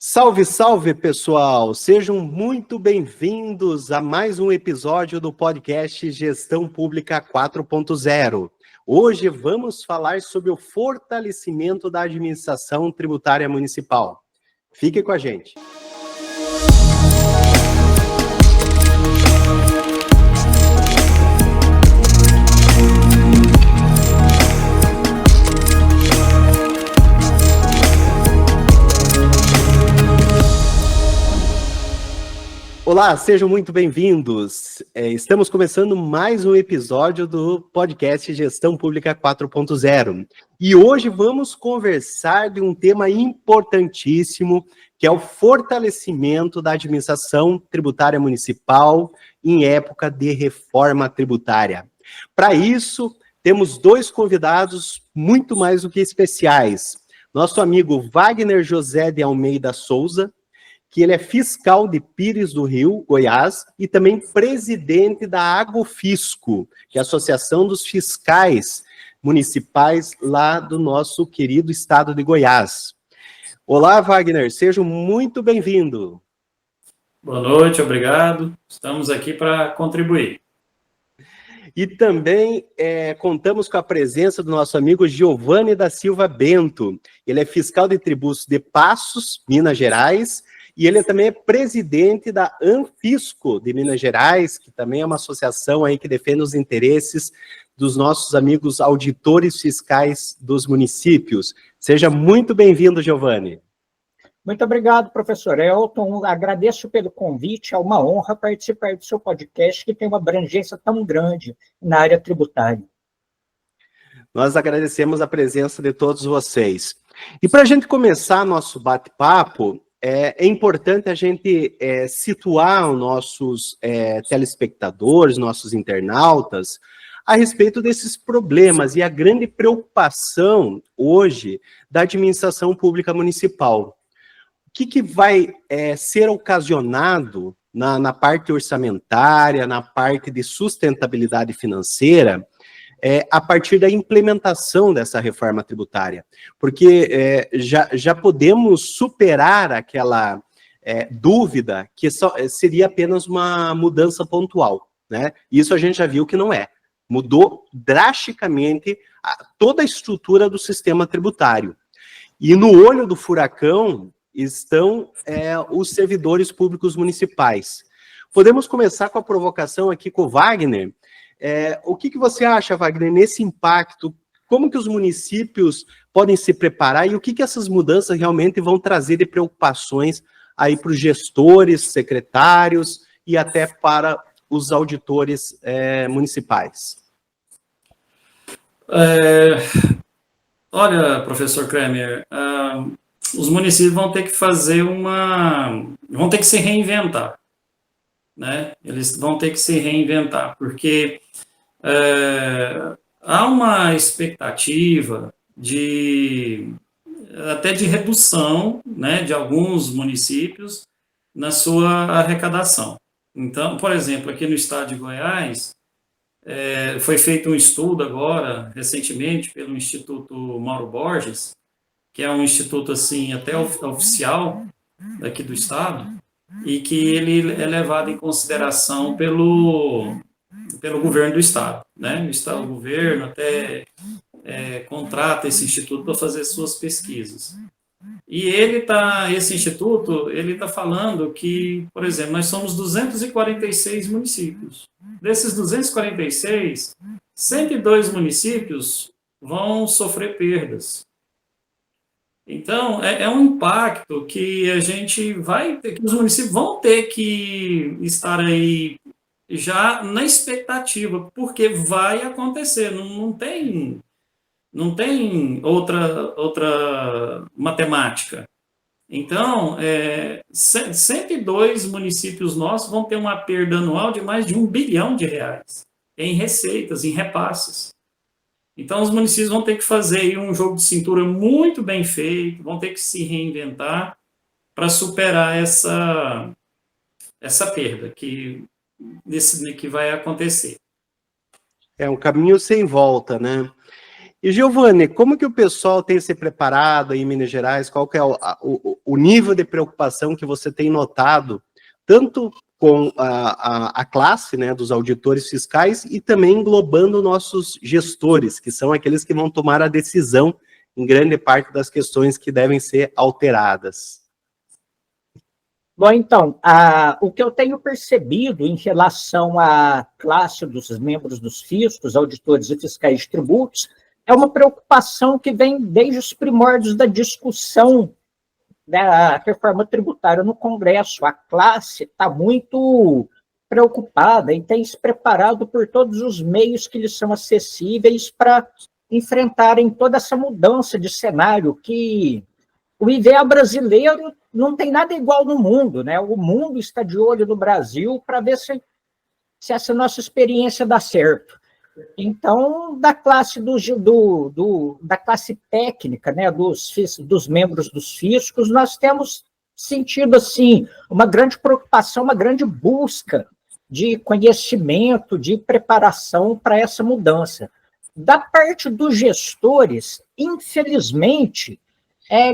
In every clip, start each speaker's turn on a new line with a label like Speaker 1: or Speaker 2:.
Speaker 1: Salve, salve, pessoal! Sejam muito bem-vindos a mais um episódio do podcast Gestão Pública 4.0. Hoje vamos falar sobre o fortalecimento da administração tributária municipal. Fique com a gente. Olá, sejam muito bem-vindos. Estamos começando mais um episódio do podcast Gestão Pública 4.0. E hoje vamos conversar de um tema importantíssimo, que é o fortalecimento da administração tributária municipal em época de reforma tributária. Para isso, temos dois convidados muito mais do que especiais. Nosso amigo Wagner José de Almeida Souza, que ele é fiscal de Pires do Rio, Goiás, e também presidente da Agrofisco, que é a Associação dos Fiscais Municipais lá do nosso querido estado de Goiás. Olá, Wagner, seja muito bem-vindo.
Speaker 2: Boa noite, obrigado. Estamos aqui para contribuir.
Speaker 1: E também contamos com a presença do nosso amigo Giovanni da Silva Bento. Ele é fiscal de tributos de Passos, Minas Gerais, e ele também é presidente da Anfisco de Minas Gerais, que também é uma associação aí que defende os interesses dos nossos amigos auditores fiscais dos municípios. Seja muito bem-vindo, Giovanni.
Speaker 3: Muito obrigado, professor Elton. Agradeço pelo convite, é uma honra participar do seu podcast, que tem uma abrangência tão grande na área tributária.
Speaker 1: Nós agradecemos a presença de todos vocês. E para a gente começar nosso bate-papo, é importante a gente situar os nossos telespectadores, nossos internautas, a respeito desses problemas e a grande preocupação hoje da administração pública municipal. O que vai ser ocasionado na parte orçamentária, na parte de sustentabilidade financeira, a partir da implementação dessa reforma tributária, porque já podemos superar aquela dúvida que seria apenas uma mudança pontual, né? Isso a gente já viu que não é. Mudou drasticamente toda a estrutura do sistema tributário. E no olho do furacão estão os servidores públicos municipais. Podemos começar com a provocação aqui com o Wagner. O que você acha, Wagner, nesse impacto? Como que os municípios podem se preparar e o que essas mudanças realmente vão trazer de preocupações aí para os gestores, secretários e até para os auditores municipais?
Speaker 2: Olha, professor Kremer, os municípios vão ter que vão ter que se reinventar, né? Eles vão ter que se reinventar, porque há uma expectativa até de redução, né, de alguns municípios na sua arrecadação. Então, por exemplo, aqui no estado de Goiás, foi feito um estudo agora, recentemente, pelo Instituto Mauro Borges, que é um instituto assim até oficial daqui do estado, e que ele é levado em consideração pelo governo do estado, né? O governo até contrata esse instituto para fazer suas pesquisas. E esse instituto está falando que, por exemplo, nós somos 246 municípios. Desses 246, 102 municípios vão sofrer perdas. Então, é um impacto que a gente que os municípios vão ter que estar aí já na expectativa, porque vai acontecer, não tem outra matemática. Então, 102 municípios nossos vão ter uma perda anual de mais de R$1 bilhão em receitas, em repasses. Então, os municípios vão ter que fazer aí um jogo de cintura muito bem feito, vão ter que se reinventar para superar essa perda que vai acontecer.
Speaker 1: É um caminho sem volta, né? E, Giovanni, como que o pessoal tem se preparado aí em Minas Gerais? Qual que é o nível de preocupação que você tem notado, tanto com a classe, né, dos auditores fiscais e também englobando nossos gestores, que são aqueles que vão tomar a decisão em grande parte das questões que devem ser alteradas?
Speaker 3: Bom, então, o que eu tenho percebido em relação à classe dos membros dos fiscos, auditores e fiscais de tributos, é uma preocupação que vem desde os primórdios da discussão da reforma tributária no Congresso. A classe está muito preocupada e tem se preparado por todos os meios que lhes são acessíveis para enfrentarem toda essa mudança de cenário que o IVA brasileiro não tem nada igual no mundo, né? O mundo está de olho no Brasil para ver se essa nossa experiência dá certo. Então, da classe da classe técnica, né, dos membros dos fiscos, nós temos sentido assim uma grande preocupação, uma grande busca de conhecimento, de preparação para essa mudança. Da parte dos gestores, infelizmente,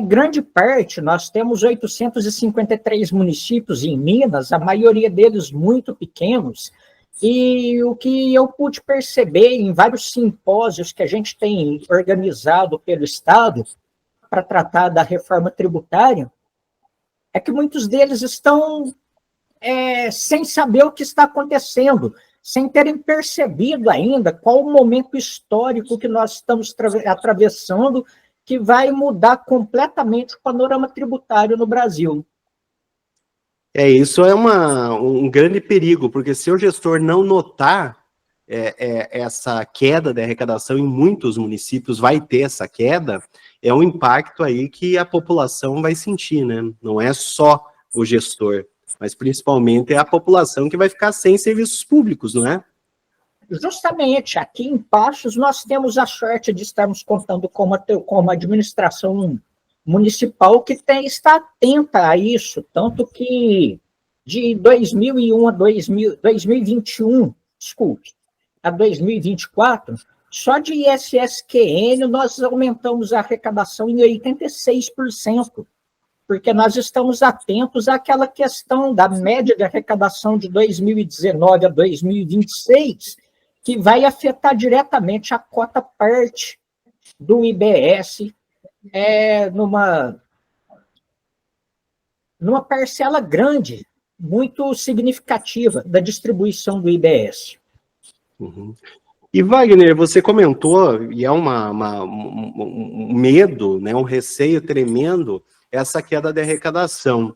Speaker 3: grande parte, nós temos 853 municípios em Minas, a maioria deles muito pequenos, e o que eu pude perceber em vários simpósios que a gente tem organizado pelo Estado para tratar da reforma tributária, é que muitos deles estão sem saber o que está acontecendo, sem terem percebido ainda qual o momento histórico que nós estamos atravessando, que vai mudar completamente o panorama tributário no Brasil.
Speaker 1: Isso é um grande perigo, porque se o gestor não notar essa queda da arrecadação, em muitos municípios vai ter essa queda, é um impacto aí que a população vai sentir, né? Não é só o gestor, mas principalmente é a população que vai ficar sem serviços públicos, não é?
Speaker 3: Justamente, aqui em Passos, nós temos a sorte de estarmos contando com uma administração municipal que está atenta a isso, tanto que de 2001 a 2021, desculpe, a 2024, só de ISSQN nós aumentamos a arrecadação em 86%, porque nós estamos atentos àquela questão da média de arrecadação de 2019 a 2026, que vai afetar diretamente a cota parte do IBS, numa parcela grande, muito significativa da distribuição do IBS.
Speaker 1: Uhum. E, Wagner, você comentou, e é um medo, né, um receio tremendo, essa queda de arrecadação.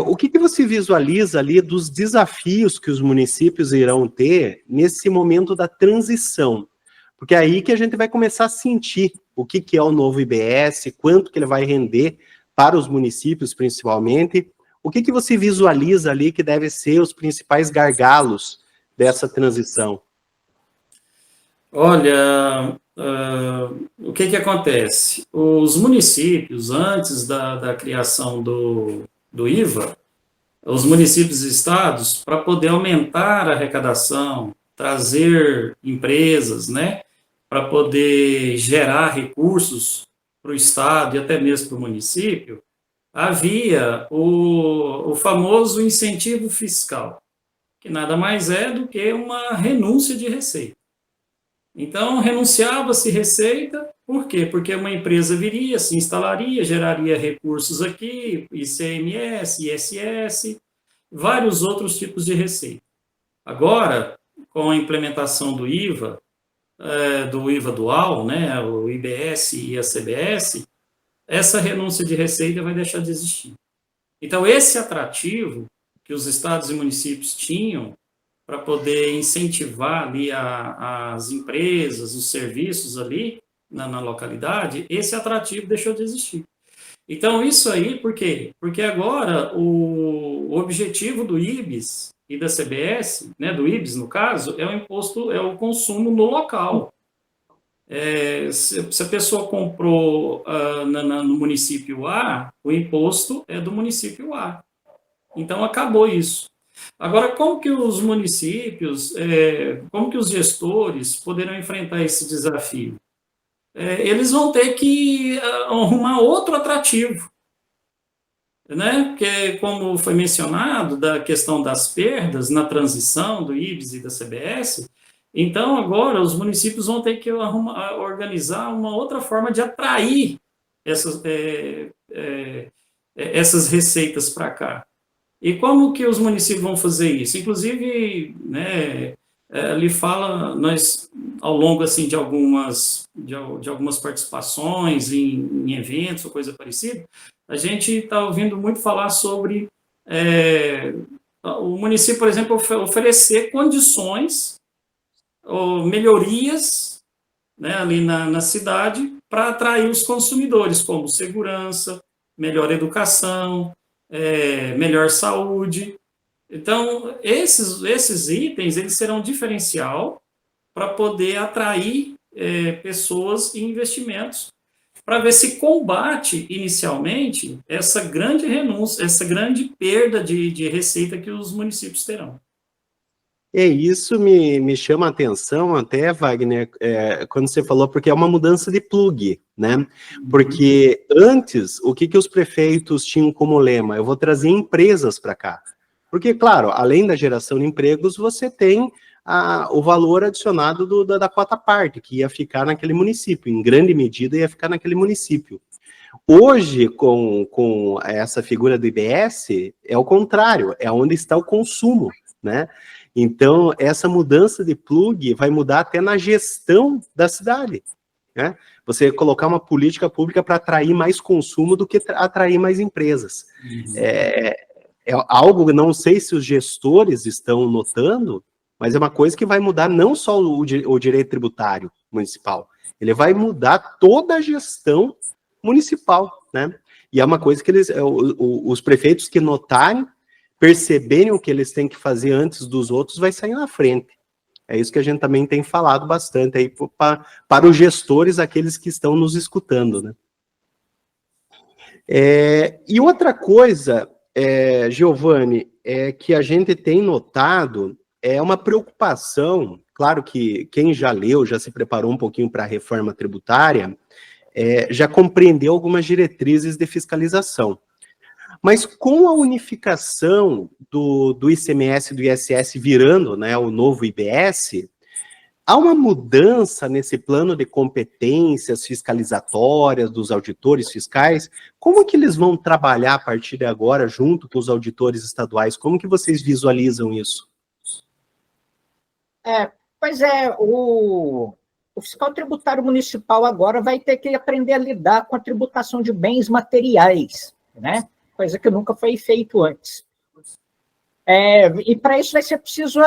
Speaker 1: O que você visualiza ali dos desafios que os municípios irão ter nesse momento da transição? Porque é aí que a gente vai começar a sentir o que é o novo IBS, quanto que ele vai render para os municípios, principalmente. O que você visualiza ali que deve ser os principais gargalos dessa transição?
Speaker 2: Olha, o que acontece? Os municípios, antes da criação do IVA, os municípios e estados, para poder aumentar a arrecadação, trazer empresas, né, para poder gerar recursos para o estado e até mesmo para o município, havia o famoso incentivo fiscal, que nada mais é do que uma renúncia de receita. Então, renunciava-se receita, por quê? Porque uma empresa viria, se instalaria, geraria recursos aqui, ICMS, ISS, vários outros tipos de receita. Agora, com a implementação do IVA dual, né, o IBS e a CBS, essa renúncia de receita vai deixar de existir. Então, esse atrativo que os estados e municípios tinham para poder incentivar ali as empresas, os serviços ali na localidade, esse atrativo deixou de existir. Então, isso aí, por quê? Porque agora o objetivo do IBS e da CBS, né, do IBS no caso, é o imposto, é o consumo no local. Se a pessoa comprou no município A, o imposto é do município A. Então, acabou isso. Agora, como que os municípios, como que os gestores poderão enfrentar esse desafio? eles vão ter que arrumar outro atrativo, né? Porque, como foi mencionado, da questão das perdas na transição do IBS e da CBS, então agora os municípios vão ter que organizar uma outra forma de atrair essas receitas para cá. E como que os municípios vão fazer isso? Inclusive, né, ali fala, nós, ao longo assim, de algumas participações em eventos ou coisa parecida, a gente está ouvindo muito falar sobre o município, por exemplo, oferecer condições ou melhorias, né, ali na cidade para atrair os consumidores, como segurança, melhor educação, melhor saúde. Então, esses itens, eles serão diferencial para poder atrair pessoas e investimentos, para ver se combate, inicialmente, essa grande renúncia, essa grande perda de receita que os municípios terão.
Speaker 1: Isso me chama a atenção até, Wagner, quando você falou, porque é uma mudança de plug, né? Porque antes, o que os prefeitos tinham como lema? Eu vou trazer empresas para cá. Porque, claro, além da geração de empregos, você tem o valor adicionado da quota parte, que ia ficar naquele município, em grande medida ia ficar naquele município. Hoje, com essa figura do IBS, é o contrário, é onde está o consumo, né? Então, essa mudança de plug vai mudar até na gestão da cidade, né? Você colocar uma política pública para atrair mais consumo do que atrair mais empresas. É algo, não sei se os gestores estão notando, mas é uma coisa que vai mudar não só o direito tributário municipal, ele vai mudar toda a gestão municipal, né? E é uma coisa que os prefeitos que notarem, perceberem o que eles têm que fazer antes dos outros, vai sair na frente. É isso que a gente também tem falado bastante aí para os gestores, aqueles que estão nos escutando, né? E outra coisa, Giovanni, que a gente tem notado é uma preocupação, claro que quem já leu, já se preparou um pouquinho para a reforma tributária, já compreendeu algumas diretrizes de fiscalização. Mas com a unificação do ICMS e do ISS virando, né, o novo IBS, há uma mudança nesse plano de competências fiscalizatórias dos auditores fiscais? Como que eles vão trabalhar a partir de agora junto com os auditores estaduais? Como que vocês visualizam isso?
Speaker 3: Pois é, o fiscal tributário municipal agora vai ter que aprender a lidar com a tributação de bens materiais, né? Coisa que nunca foi feito antes. E para isso vai ser preciso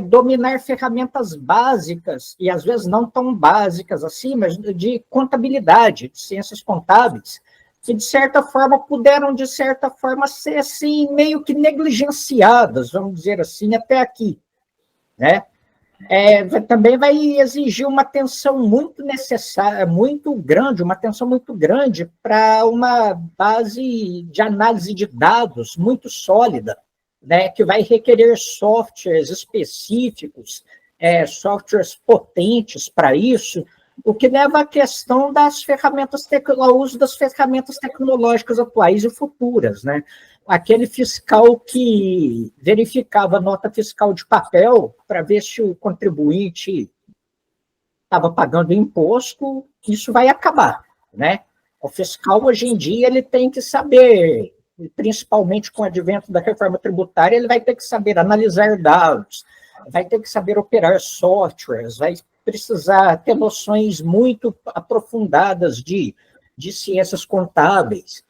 Speaker 3: dominar ferramentas básicas, e às vezes não tão básicas assim, mas de contabilidade, de ciências contábeis, que de certa forma puderam, de certa forma, ser assim, meio que negligenciadas, vamos dizer assim, até aqui, né? Também vai exigir uma atenção muito necessária, muito grande, uma atenção muito grande para uma base de análise de dados muito sólida, né, que vai requerer softwares específicos, softwares potentes para isso, o que leva à questão das ferramentas, ao uso das ferramentas tecnológicas atuais e futuras, né? Aquele fiscal que verificava a nota fiscal de papel para ver se o contribuinte estava pagando imposto, isso vai acabar, né? O fiscal, hoje em dia, ele tem que saber, principalmente com o advento da reforma tributária, ele vai ter que saber analisar dados, vai ter que saber operar softwares, vai precisar ter noções muito aprofundadas de ciências contábeis,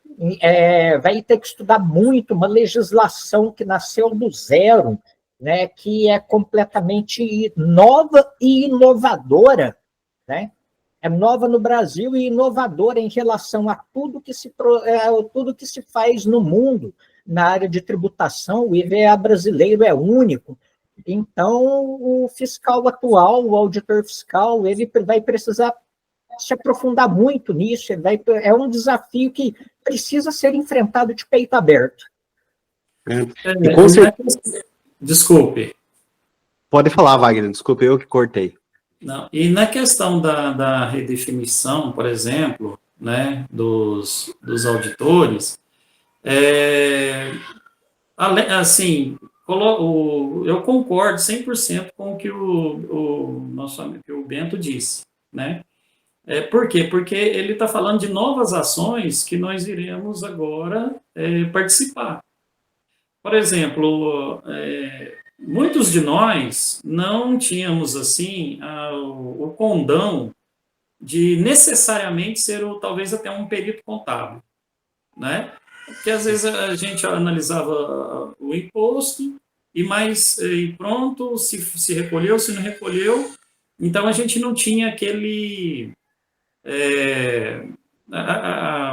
Speaker 3: vai ter que estudar muito uma legislação que nasceu do zero, né, que é completamente nova e inovadora, né? É nova no Brasil e inovadora em relação a tudo que se faz no mundo na área de tributação. O IVA brasileiro é único. Então, o fiscal atual, o auditor fiscal, ele vai precisar se aprofundar muito nisso. É um desafio que precisa ser enfrentado de peito aberto.
Speaker 1: E com certeza...
Speaker 2: Desculpe.
Speaker 1: Pode falar, Wagner, desculpe, eu que cortei.
Speaker 2: Não. E na questão da redefinição, por exemplo, né, dos auditores, assim, eu concordo 100% com o que o nosso amigo, que o Bento disse, né? Por quê? Porque ele está falando de novas ações que nós iremos agora participar. Por exemplo, muitos de nós não tínhamos, assim, o condão de necessariamente ser, talvez, até um perito contábil, né? Porque, às vezes, a gente analisava o imposto e pronto, se recolheu, se não recolheu. Então, a gente não tinha aquele...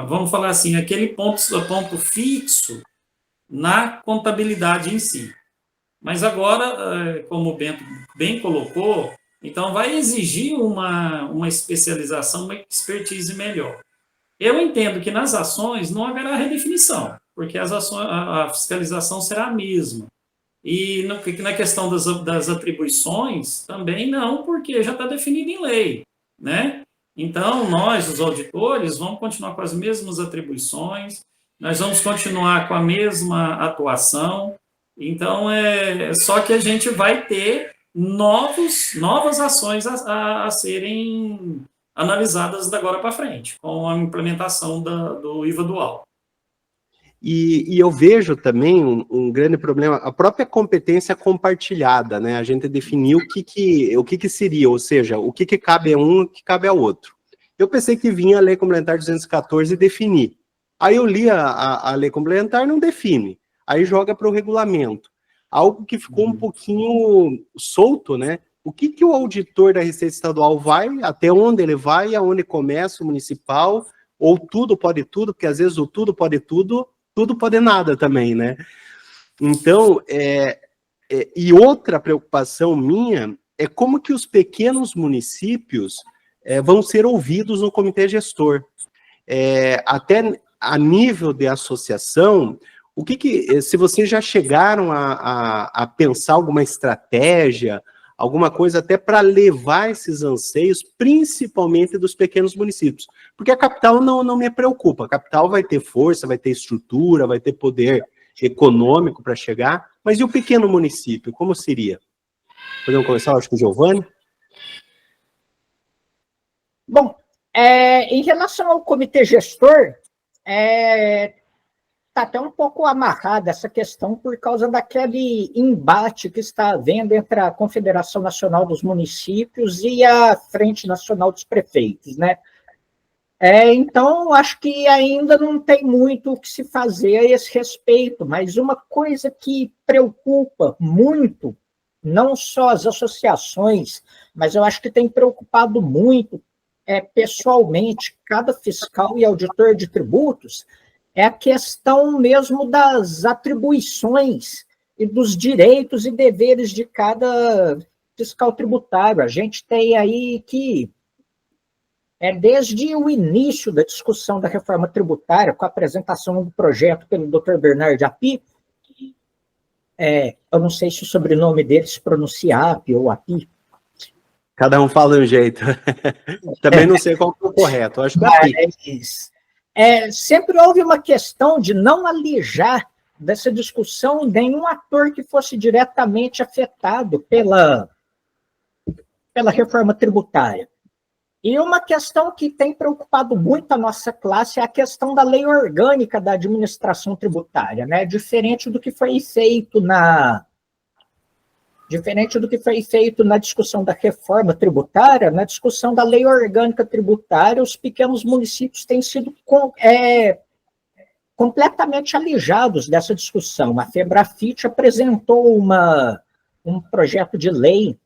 Speaker 2: vamos falar assim, aquele ponto fixo na contabilidade em si. Mas agora, como o Bento bem colocou, então vai exigir uma especialização, uma expertise melhor. Eu entendo que nas ações não haverá redefinição, porque as ações, a fiscalização será a mesma. E na questão das atribuições, também não, porque já está definido em lei, né? Então, nós, os auditores, vamos continuar com as mesmas atribuições, nós vamos continuar com a mesma atuação. Então, só que a gente vai ter novas ações a serem analisadas da agora para frente, com a implementação do IVA dual.
Speaker 1: E eu vejo também um grande problema, a própria competência compartilhada, né? A gente definiu o que seria, ou seja, o que cabe a um e o que cabe ao outro. Eu pensei que vinha a Lei Complementar 214 definir. Aí eu li a Lei Complementar, não define. Aí joga para o regulamento. Algo que ficou um pouquinho solto, né? O que o auditor da Receita Estadual vai, até onde ele vai, aonde começa o municipal, ou tudo pode tudo, porque às vezes o tudo pode nada também, né? Então, e outra preocupação minha é como que os pequenos municípios vão ser ouvidos no comitê gestor. Até a nível de associação, se vocês já chegaram a pensar alguma estratégia, alguma coisa até para levar esses anseios, principalmente dos pequenos municípios. Porque a capital não me preocupa. A capital vai ter força, vai ter estrutura, vai ter poder econômico para chegar, mas e o pequeno município, como seria? Podemos começar, acho que o Giovanni?
Speaker 3: Bom, em relação ao comitê gestor, está até um pouco amarrada essa questão por causa daquele embate que está havendo entre a Confederação Nacional dos Municípios e a Frente Nacional dos Prefeitos, né? Então, acho que ainda não tem muito o que se fazer a esse respeito, mas uma coisa que preocupa muito, não só as associações, mas eu acho que tem preocupado muito, pessoalmente, cada fiscal e auditor de tributos, é a questão mesmo das atribuições e dos direitos e deveres de cada fiscal tributário. A gente tem aí que, desde o início da discussão da reforma tributária, com a apresentação do projeto pelo Dr. Bernard Api, eu não sei se o sobrenome dele se pronuncia Api ou Api.
Speaker 1: Cada um fala de um jeito. Também não sei qual é o correto, acho que é Api.
Speaker 3: Sempre houve uma questão de não alijar dessa discussão nenhum ator que fosse diretamente afetado pela reforma tributária. E uma questão que tem preocupado muito a nossa classe é a questão da lei orgânica da administração tributária, né? Diferente do que foi feito na discussão da reforma tributária, na discussão da lei orgânica tributária, os pequenos municípios têm sido completamente alijados dessa discussão. A FEBRAFIT apresentou um projeto de lei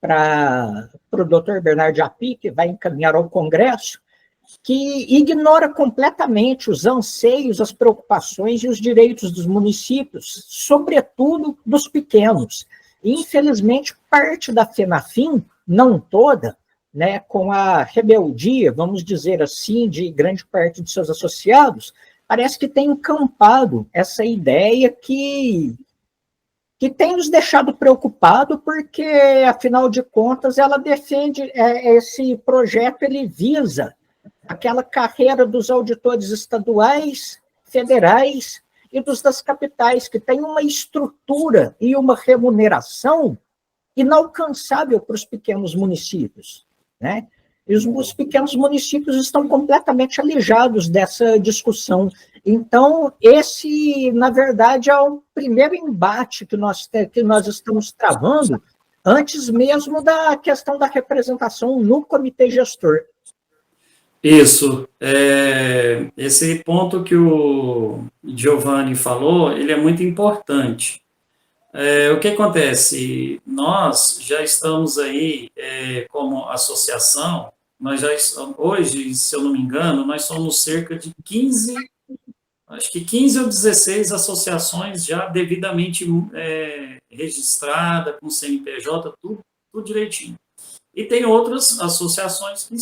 Speaker 3: para o Dr. Bernard Api, que vai encaminhar ao Congresso, que ignora completamente os anseios, as preocupações e os direitos dos municípios, sobretudo dos pequenos. Infelizmente, parte da FENAFIM, não toda, né, com a rebeldia, vamos dizer assim, de grande parte de seus associados, parece que tem encampado essa ideia que que tem nos deixado preocupado, porque, afinal de contas, ela defende, esse projeto ele visa aquela carreira dos auditores estaduais, federais e dos das capitais, que tem uma estrutura e uma remuneração inalcançável para os pequenos municípios, né? E os pequenos municípios estão completamente alijados dessa discussão. Então, esse, na verdade, é o primeiro embate que nós estamos travando, antes mesmo da questão da representação no comitê gestor.
Speaker 2: Isso. Esse ponto que o Giovanni falou, ele é muito importante. O que acontece? Nós já estamos aí, como associação, nós já estamos, hoje, se eu não me engano, nós somos cerca de 15 ou 16 associações já devidamente registradas, com CNPJ, tudo direitinho. E tem outras associações que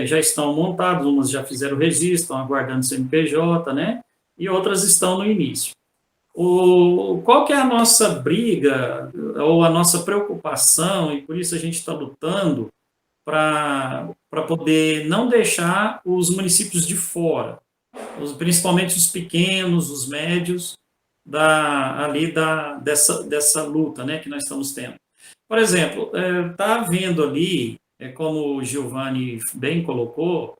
Speaker 2: já estão montadas, umas já fizeram o registro, estão aguardando CNPJ, né? E outras estão no início. Qual que é a nossa briga, ou a nossa preocupação, e por isso a gente está lutando para poder não deixar os municípios de fora, principalmente os pequenos, os médios, dessa luta, né, que nós estamos tendo. Por exemplo, está havendo ali, como o Giovanni bem colocou,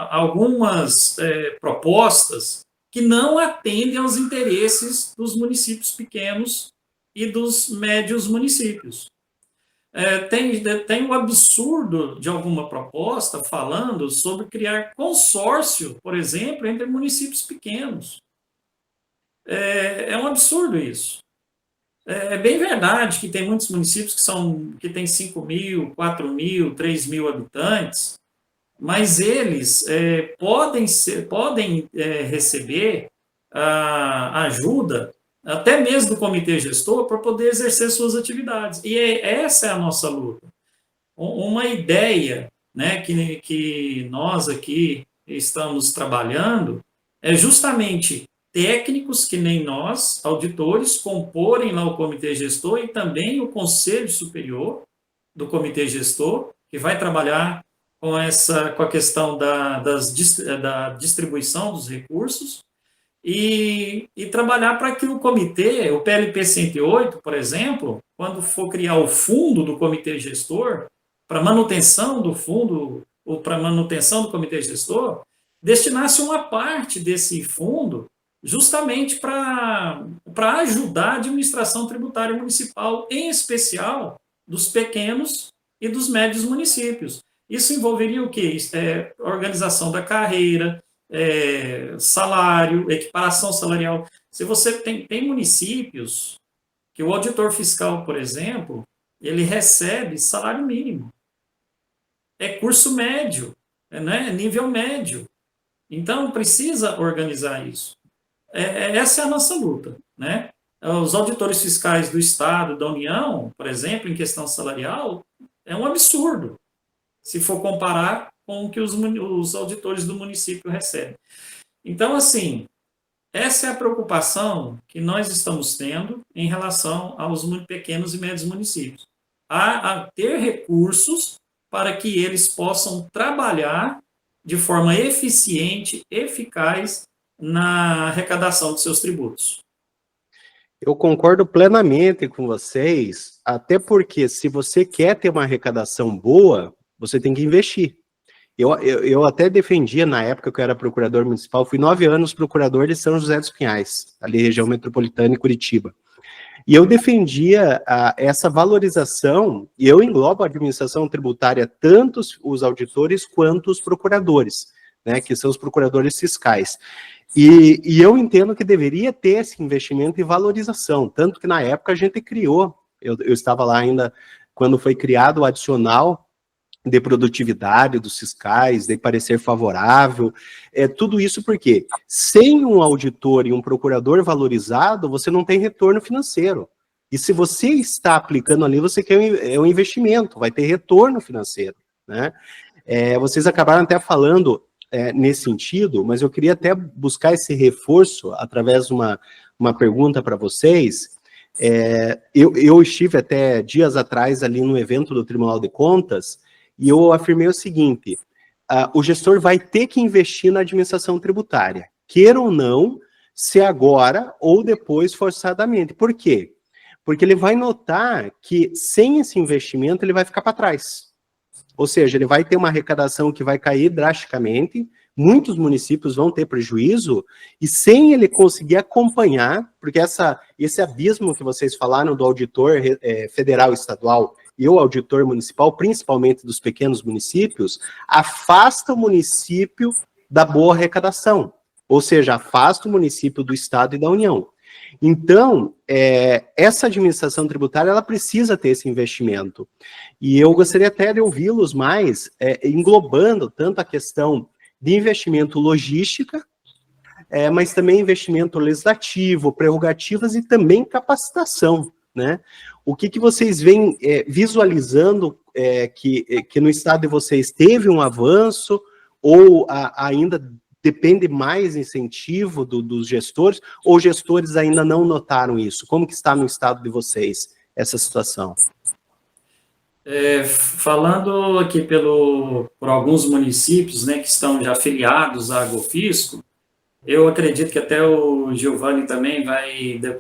Speaker 2: algumas propostas que não atendem aos interesses dos municípios pequenos e dos médios municípios. Tem um absurdo de alguma proposta falando sobre criar consórcio, por exemplo, entre municípios pequenos. É um absurdo isso. É bem verdade que tem muitos municípios que têm 5.000, 4.000, 3.000 habitantes, mas eles podem receber a ajuda, até mesmo do comitê gestor, para poder exercer suas atividades. E essa é a nossa luta. Uma ideia, né, que nós aqui estamos trabalhando é justamente técnicos que nem nós, auditores, comporem lá o comitê gestor e também o conselho superior do comitê gestor, que vai trabalhar com a questão da distribuição dos recursos e trabalhar para que o comitê, o PLP 108, por exemplo, quando for criar o fundo do comitê gestor, para manutenção do fundo, ou para manutenção do comitê gestor, destinasse uma parte desse fundo justamente para ajudar a administração tributária municipal, em especial dos pequenos e dos médios municípios. Isso envolveria o quê? Organização da carreira, salário, equiparação salarial. Se você tem municípios que o auditor fiscal, por exemplo, ele recebe salário mínimo. É curso médio, né? Nível médio. Então, precisa organizar isso. Essa é a nossa luta, né? Os auditores fiscais do Estado, da União, por exemplo, em questão salarial, é um absurdo, se for comparar com o que os auditores do município recebem. Então, assim, essa é a preocupação que nós estamos tendo em relação aos pequenos e médios municípios. A ter recursos para que eles possam trabalhar de forma eficiente, eficaz, na arrecadação de seus tributos.
Speaker 1: Eu concordo plenamente com vocês, até porque se você quer ter uma arrecadação boa, você tem que investir. Eu até defendia, na época que eu era procurador municipal, fui 9 anos procurador de São José dos Pinhais, ali região metropolitana e Curitiba. E eu defendia essa valorização, e eu englobo a administração tributária, tanto os auditores quanto os procuradores, né, que são os procuradores fiscais. E eu entendo que deveria ter esse investimento e valorização, tanto que na época a gente criou, eu estava lá ainda quando foi criado o adicional de produtividade dos fiscais, de parecer favorável, tudo isso porque sem um auditor e um procurador valorizado, você não tem retorno financeiro. E se você está aplicando ali, você quer um investimento, vai ter retorno financeiro, né? Vocês acabaram até falando nesse sentido, mas eu queria até buscar esse reforço através de uma pergunta para vocês. Eu estive até dias atrás ali no evento do Tribunal de Contas e eu afirmei o seguinte: o gestor vai ter que investir na administração tributária, queira ou não, se agora ou depois forçadamente. Por quê? Porque ele vai notar que sem esse investimento ele vai ficar para trás. Ou seja, ele vai ter uma arrecadação que vai cair drasticamente, muitos municípios vão ter prejuízo, e sem ele conseguir acompanhar, porque esse abismo que vocês falaram do auditor federal e estadual e o auditor municipal, principalmente dos pequenos municípios, afasta o município da boa arrecadação, ou seja, afasta o município do Estado e da União. Então, essa administração tributária, ela precisa ter esse investimento. E eu gostaria até de ouvi-los mais, englobando tanto a questão de investimento logística, mas também investimento legislativo, prerrogativas e também capacitação, né? O que vocês vêm visualizando que no estado de vocês teve um avanço ou ainda depende mais incentivo dos gestores, ou gestores ainda não notaram isso? Como que está no estado de vocês essa situação?
Speaker 2: Falando aqui por alguns municípios, né, que estão já afiliados à Agrofisco, eu acredito que até o Giovanni também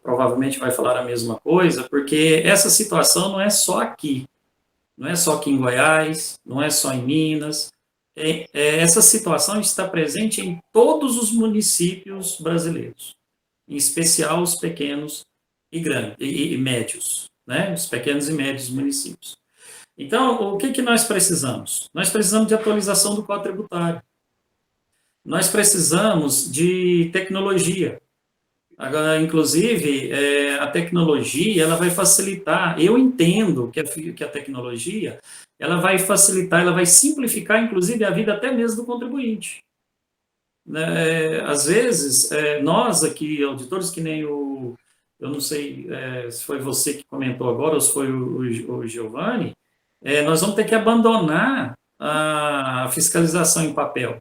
Speaker 2: provavelmente vai falar a mesma coisa, porque essa situação não é só aqui em Goiás, não é só em Minas. Essa situação está presente em todos os municípios brasileiros, em especial os pequenos e grandes e médios, né? Os pequenos e médios municípios. Então, o que nós precisamos? Nós precisamos de atualização do Código Tributário. Nós precisamos de tecnologia. Agora, inclusive, a tecnologia ela vai facilitar. Eu entendo que a tecnologia ela vai facilitar, ela vai simplificar, inclusive, a vida até mesmo do contribuinte. Às vezes, nós aqui, auditores, que nem eu não sei se foi você que comentou agora ou se foi o Giovanni, nós vamos ter que abandonar a fiscalização em papel.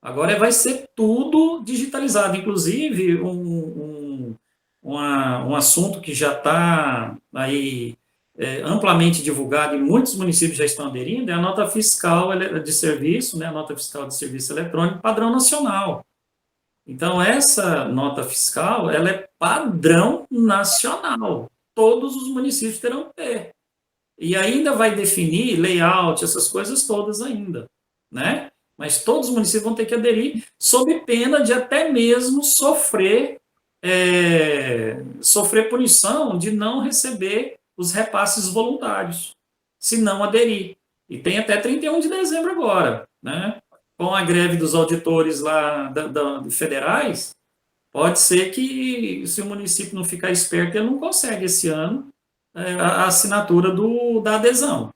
Speaker 2: Agora vai ser tudo digitalizado, inclusive um assunto que já está aí amplamente divulgado e muitos municípios já estão aderindo, é a nota fiscal de serviço, né, a nota fiscal de serviço eletrônico padrão nacional. Então, essa nota fiscal, ela é padrão nacional. Todos os municípios terão que ter. E ainda vai definir layout, essas coisas todas ainda, né? Mas todos os municípios vão ter que aderir, sob pena de até mesmo sofrer punição de não receber os repasses voluntários, se não aderir. E tem até 31 de dezembro agora, né? Com a greve dos auditores lá federais, pode ser que, se o município não ficar esperto, ele não consegue esse ano a assinatura da adesão.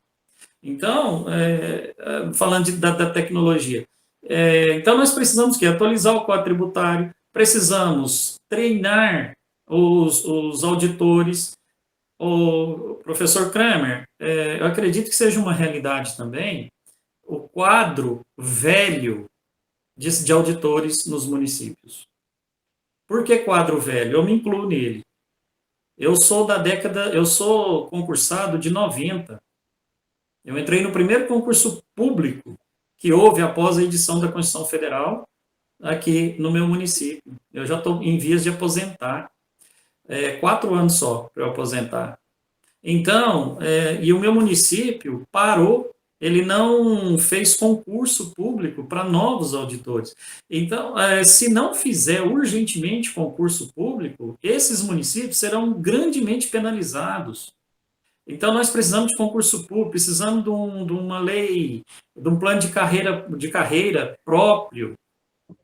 Speaker 2: Então, falando da tecnologia, então nós precisamos atualizar o Código Tributário, precisamos treinar os auditores. O professor Kramer, eu acredito que seja uma realidade também o quadro velho de auditores nos municípios. Por que quadro velho? Eu me incluo nele. Eu sou concursado de 90. Eu entrei no primeiro concurso público que houve após a edição da Constituição Federal aqui no meu município. Eu já estou em vias de aposentar. 4 anos só para eu aposentar. Então, e o meu município parou, ele não fez concurso público para novos auditores. Então, se não fizer urgentemente concurso público, esses municípios serão grandemente penalizados. Então, nós precisamos de concurso público, precisamos de uma lei, de um plano de carreira próprio,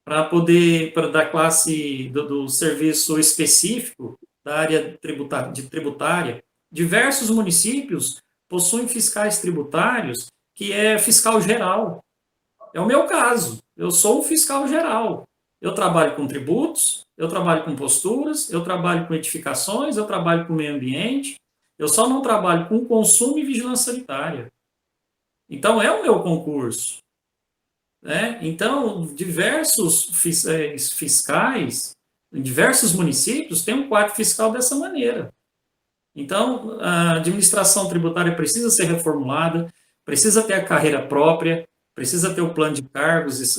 Speaker 2: para poder, da classe do serviço específico, da área tributária. Diversos municípios possuem fiscais tributários que é fiscal geral. É o meu caso, eu sou um fiscal geral. Eu trabalho com tributos, eu trabalho com posturas, eu trabalho com edificações, eu trabalho com meio ambiente, eu só não trabalho com consumo e vigilância sanitária. Então, é o meu concurso. né? Então, diversos fiscais, em diversos municípios, têm um quadro fiscal dessa maneira. Então, a administração tributária precisa ser reformulada, precisa ter a carreira própria, precisa ter o plano de cargos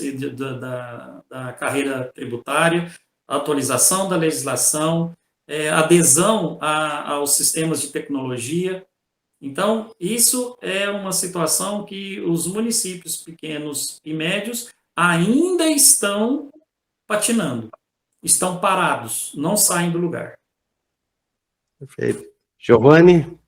Speaker 2: da carreira tributária, atualização da legislação, adesão aos sistemas de tecnologia. Então, isso é uma situação que os municípios pequenos e médios ainda estão patinando, estão parados, não saem do lugar.
Speaker 1: Perfeito. Giovanni?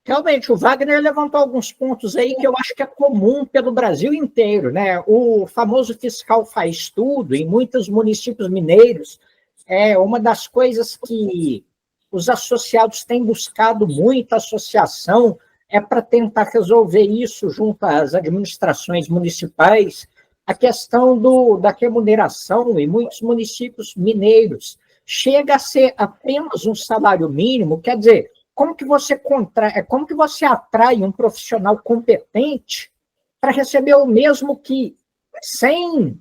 Speaker 3: Realmente, o Wagner levantou alguns pontos aí que eu acho que é comum pelo Brasil inteiro, né? O famoso fiscal faz tudo, em muitos municípios mineiros, é uma das coisas que os associados têm buscado muito, a associação, é para tentar resolver isso junto às administrações municipais, a questão da remuneração em muitos municípios mineiros. Chega a ser apenas um salário mínimo, quer dizer, como que você atrai um profissional competente para receber o mesmo que, sem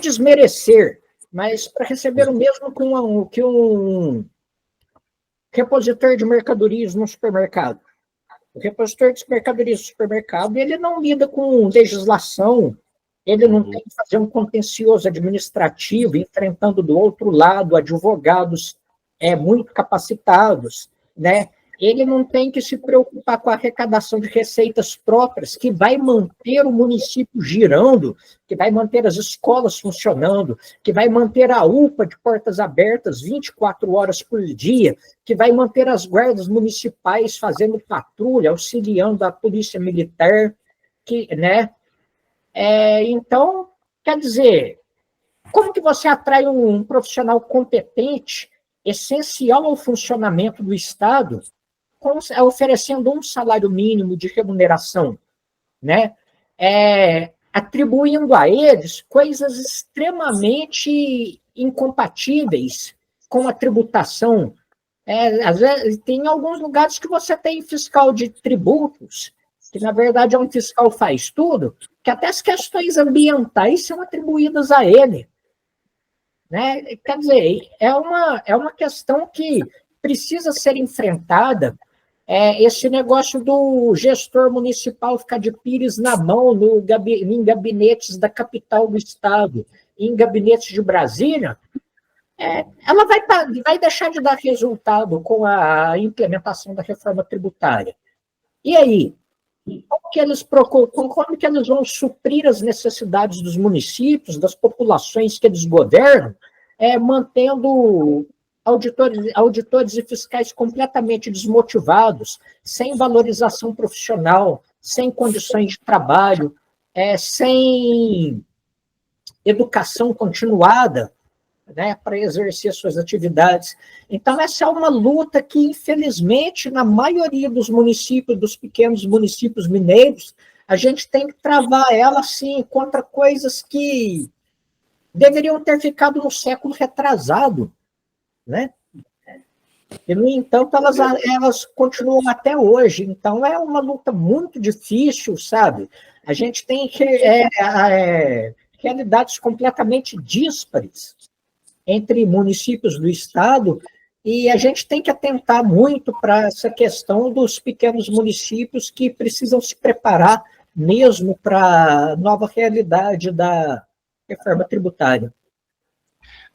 Speaker 3: desmerecer, mas para receber o mesmo que um repositor de mercadorias no supermercado? O repositor de mercadorias no supermercado, ele não lida com legislação, ele não tem que fazer um contencioso administrativo, enfrentando do outro lado advogados muito capacitados, né? Ele não tem que se preocupar com a arrecadação de receitas próprias, que vai manter o município girando, que vai manter as escolas funcionando, que vai manter a UPA de portas abertas 24 horas por dia, que vai manter as guardas municipais fazendo patrulha, auxiliando a polícia militar, né? Então, quer dizer, como que você atrai um profissional competente, essencial ao funcionamento do Estado, oferecendo um salário mínimo de remuneração, né? Atribuindo a eles coisas extremamente incompatíveis com a tributação. Às vezes, tem alguns lugares que você tem fiscal de tributos, que na verdade é um fiscal faz tudo, que até as questões ambientais são atribuídas a ele. Né? Quer dizer, é uma questão que precisa ser enfrentada. Esse negócio do gestor municipal ficar de pires na mão em gabinetes da capital do estado, em gabinetes de Brasília, ela vai deixar de dar resultado com a implementação da reforma tributária. E aí? Como que eles vão suprir as necessidades dos municípios, das populações que eles governam, mantendo auditores e fiscais completamente desmotivados, sem valorização profissional, sem condições de trabalho, sem educação continuada, né, para exercer suas atividades. Então, essa é uma luta que, infelizmente, na maioria dos municípios, dos pequenos municípios mineiros, a gente tem que travar ela, assim, contra coisas que deveriam ter ficado no século retrasado, né? E, no entanto, elas continuam até hoje. Então, é uma luta muito difícil, sabe? A gente tem realidades completamente díspares entre municípios do estado, e a gente tem que atentar muito para essa questão dos pequenos municípios que precisam se preparar mesmo para a nova realidade da reforma tributária.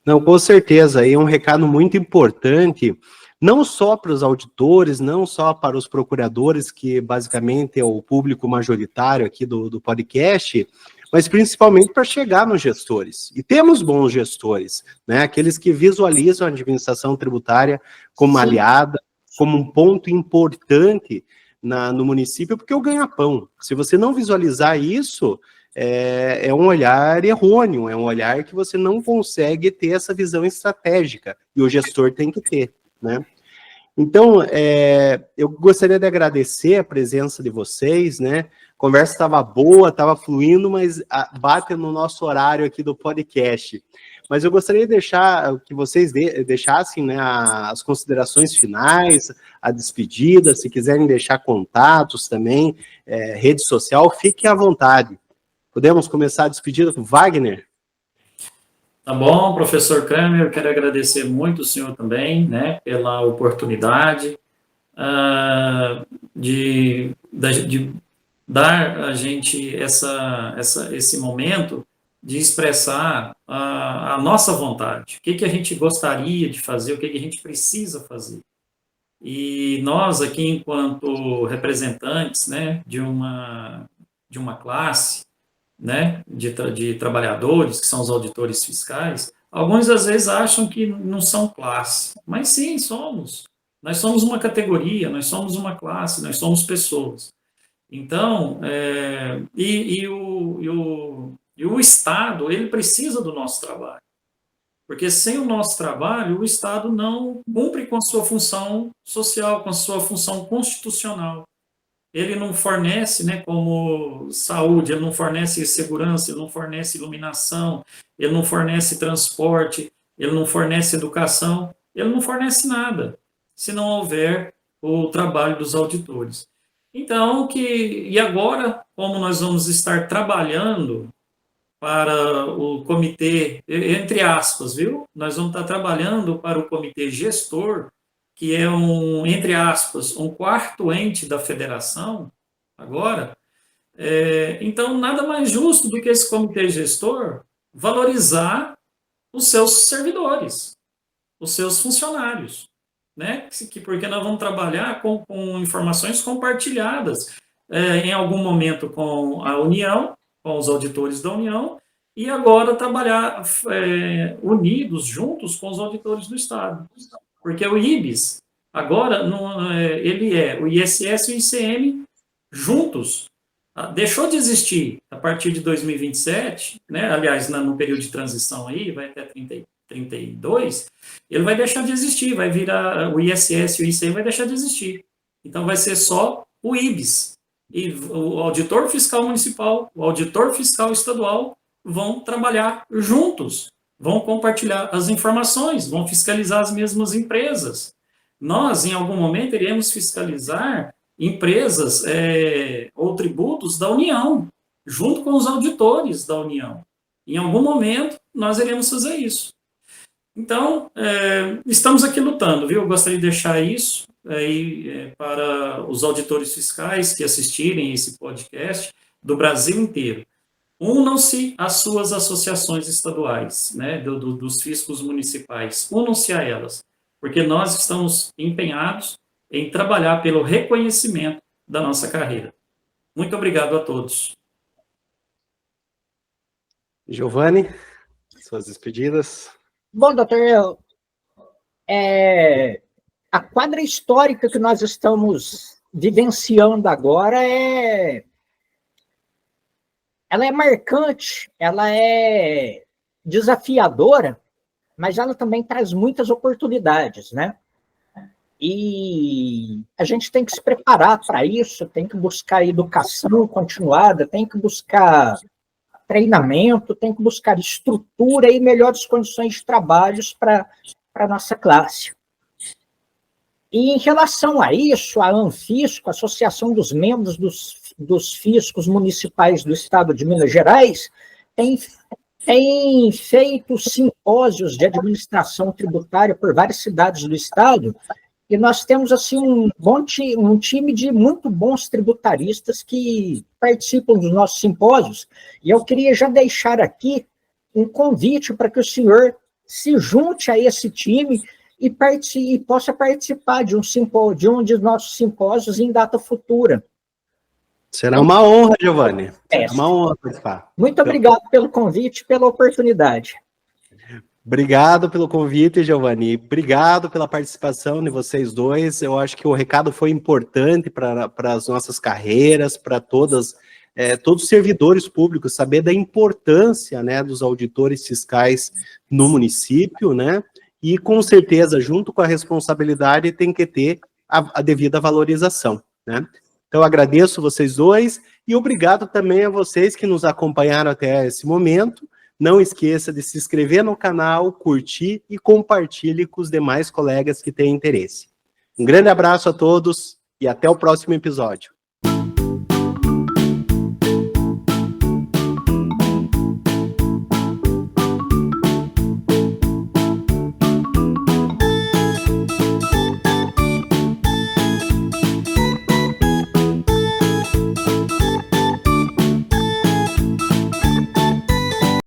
Speaker 1: Não, com certeza, e é um recado muito importante, não só para os auditores, não só para os procuradores, que basicamente é o público majoritário aqui do podcast, mas principalmente para chegar nos gestores. E temos bons gestores, né? Aqueles que visualizam a administração tributária como aliada, como um ponto importante no município, porque é o ganha-pão. Se você não visualizar isso, é um olhar errôneo, é um olhar que você não consegue ter essa visão estratégica, e o gestor tem que ter, né? Então, eu gostaria de agradecer a presença de vocês, né? A conversa estava boa, estava fluindo, mas bate no nosso horário aqui do podcast. mas eu gostaria de deixar que vocês deixassem, né, as considerações finais, a despedida, se quiserem deixar contatos também, rede social, fiquem à vontade. Podemos começar a despedida com o Wagner?
Speaker 2: Tá bom, professor Kramer, eu quero agradecer muito o senhor também, né, pela oportunidade de dar a gente esse momento de expressar a nossa vontade, o que a gente gostaria de fazer, o que a gente precisa fazer. E nós aqui, enquanto representantes, né, de uma classe, né, de trabalhadores, que são os auditores fiscais, alguns às vezes acham que não são classe, mas sim, somos. Nós somos uma categoria, nós somos uma classe, nós somos pessoas. Então, o Estado, ele precisa do nosso trabalho. Porque sem o nosso trabalho, o Estado não cumpre com a sua função social, com a sua função constitucional. Ele não fornece, né, como saúde, ele não fornece segurança, ele não fornece iluminação, ele não fornece transporte, ele não fornece educação, ele não fornece nada, se não houver o trabalho dos auditores. Então, e agora, como nós vamos estar trabalhando para o comitê, entre aspas, viu? Nós vamos estar trabalhando para o comitê gestor, que é entre aspas, um quarto ente da federação, agora, então nada mais justo do que esse comitê gestor valorizar os seus servidores, os seus funcionários, né? Porque nós vamos trabalhar com informações compartilhadas, em algum momento com a União, com os auditores da União, e agora trabalhar unidos, juntos com os auditores do Estado. Porque o IBES, agora, ele o ISS e o ICM juntos. Deixou de existir a partir de 2027, né? Aliás, no período de transição aí, vai até 32, ele vai deixar de existir, vai virar o ISS e o ICM vai deixar de existir. Então, vai ser só o IBES. E o auditor fiscal municipal, o auditor fiscal estadual vão trabalhar juntos, vão compartilhar as informações, vão fiscalizar as mesmas empresas. Nós, em algum momento, iremos fiscalizar empresas ou tributos da União, junto com os auditores da União. Em algum momento, nós iremos fazer isso. Então, estamos aqui lutando, viu? Eu gostaria de deixar isso aí para os auditores fiscais que assistirem esse podcast do Brasil inteiro. Unam-se às suas associações estaduais, né, dos fiscos municipais, unam-se a elas, porque nós estamos empenhados em trabalhar pelo reconhecimento da nossa carreira. Muito obrigado a todos.
Speaker 1: Giovanni, suas despedidas.
Speaker 3: Bom, doutor, a quadra histórica que nós estamos vivenciando agora ela é marcante, ela é desafiadora, mas ela também traz muitas oportunidades, né? E a gente tem que se preparar para isso, tem que buscar educação continuada, tem que buscar treinamento, tem que buscar estrutura e melhores condições de trabalho para a nossa classe. E em relação a isso, a Anfisco, a Associação dos Membros dos Fiscos Municipais do Estado de Minas Gerais, tem feito simpósios de administração tributária por várias cidades do Estado, e nós temos assim um time de muito bons tributaristas que participam dos nossos simpósios, e eu queria já deixar aqui um convite para que o senhor se junte a esse time e possa participar de um dos nossos simpósios em data futura.
Speaker 1: Será uma honra, Giovanni. Será uma honra participar.
Speaker 3: Muito obrigado pelo convite e pela oportunidade.
Speaker 1: Obrigado pelo convite, Giovanni. Obrigado pela participação de vocês dois. Eu acho que o recado foi importante para as nossas carreiras, para todos os servidores públicos, saber da importância, né, dos auditores fiscais no município, né? E, com certeza, junto com a responsabilidade, tem que ter a devida valorização, né? Então, agradeço vocês dois e obrigado também a vocês que nos acompanharam até esse momento. não esqueça de se inscrever no canal, curtir e compartilhe com os demais colegas que têm interesse. Um grande abraço a todos e até o próximo episódio.